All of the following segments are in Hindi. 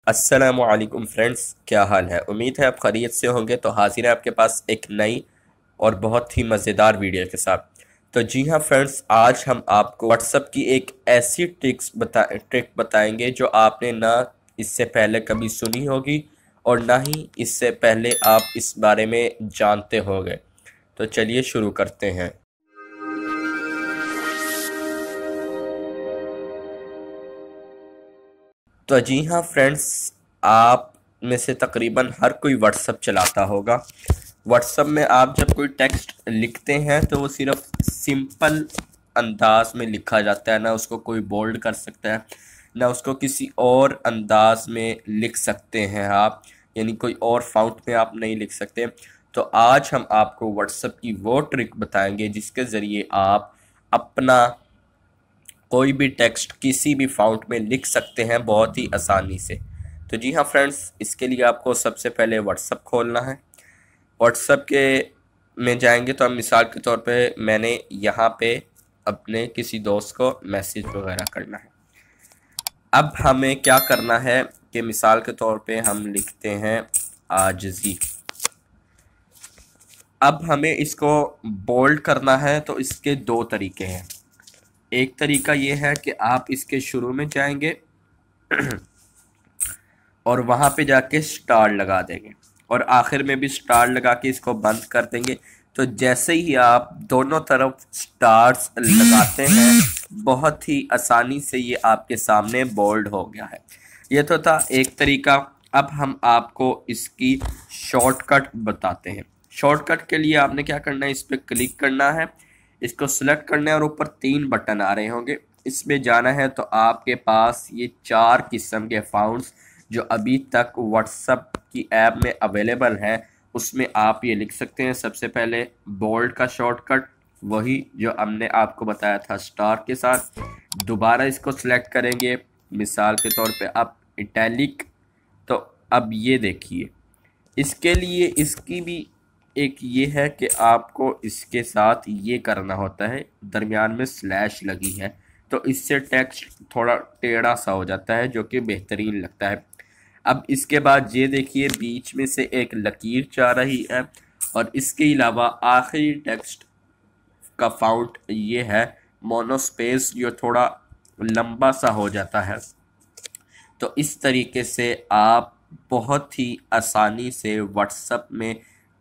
अस्सलामुअलैकुम फ्रेंड्स, क्या हाल है। उम्मीद है आप खैरियत से होंगे। तो हाजिर है आपके पास एक नई और बहुत ही मज़ेदार वीडियो के साथ। तो जी हाँ फ्रेंड्स, आज हम आपको व्हाट्सएप की एक ऐसी ट्रिक बताएंगे जो आपने ना इससे पहले कभी सुनी होगी और ना ही इससे पहले आप इस बारे में जानते होंगे। तो चलिए शुरू करते हैं। तो जी हाँ फ्रेंड्स, आप में से तकरीबन हर कोई व्हाट्सएप चलाता होगा। व्हाट्सएप में आप जब कोई टेक्स्ट लिखते हैं तो वो सिर्फ सिंपल अंदाज में लिखा जाता है, ना उसको कोई बोल्ड कर सकता है, ना उसको किसी और अंदाज में लिख सकते हैं आप, यानी कोई और फाउंट में आप नहीं लिख सकते। तो आज हम आपको व्हाट्सएप की वो ट्रिक बताएंगे जिसके ज़रिए आप अपना कोई भी टेक्स्ट किसी भी फाउंट में लिख सकते हैं बहुत ही आसानी से। तो जी हाँ फ्रेंड्स, इसके लिए आपको सबसे पहले व्हाट्सएप खोलना है। व्हाट्सएप के में जाएंगे तो हम मिसाल के तौर पे मैंने यहाँ पे अपने किसी दोस्त को मैसेज वगैरह करना है। अब हमें क्या करना है कि मिसाल के तौर पे हम लिखते हैं आजिज़ी। अब हमें इसको बोल्ड करना है, तो इसके दो तरीके हैं। एक तरीका ये है कि आप इसके शुरू में जाएंगे और वहाँ पे जाके स्टार लगा देंगे और आखिर में भी स्टार लगा के इसको बंद कर देंगे। तो जैसे ही आप दोनों तरफ स्टार्स लगाते हैं, बहुत ही आसानी से ये आपके सामने बोल्ड हो गया है। ये तो था एक तरीका। अब हम आपको इसकी शॉर्टकट बताते हैं। शॉर्टकट के लिए आपने क्या करना है, इस पर क्लिक करना है, इसको सिलेक्ट करना है और ऊपर 3 बटन आ रहे होंगे, इसमें जाना है। तो आपके पास ये 4 किस्म के फाउंड्स जो अभी तक व्हाट्सएप की ऐप में अवेलेबल है, उसमें आप ये लिख सकते हैं। सबसे पहले बोल्ड का शॉर्टकट, वही जो हमने आपको बताया था स्टार के साथ। दोबारा इसको सिलेक्ट करेंगे, मिसाल के तौर पे आप इटैलिक। तो अब ये देखिए, इसके लिए इसकी भी एक ये है कि आपको इसके साथ ये करना होता है, दरमियान में स्लैश लगी है तो इससे टेक्स्ट थोड़ा टेढ़ा सा हो जाता है, जो कि बेहतरीन लगता है। अब इसके बाद ये देखिए, बीच में से एक लकीर जा रही है और इसके अलावा आखिरी टेक्स्ट का फाउंट ये है मोनोस्पेस, जो थोड़ा लंबा सा हो जाता है। तो इस तरीके से आप बहुत ही आसानी से व्हाट्सएप में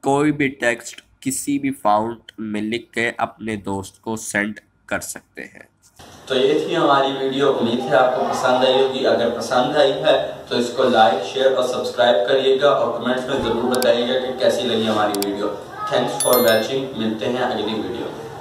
कोई भी टेक्स्ट किसी भी फाउंट में लिख के अपने दोस्त को सेंड कर सकते हैं। तो ये थी हमारी वीडियो। उम्मीद है आपको पसंद आई होगी। अगर पसंद आई है तो इसको लाइक, शेयर और सब्सक्राइब करिएगा और कमेंट्स में ज़रूर बताइएगा कि कैसी लगी हमारी वीडियो। Thanks for watching. मिलते हैं अगली वीडियो में।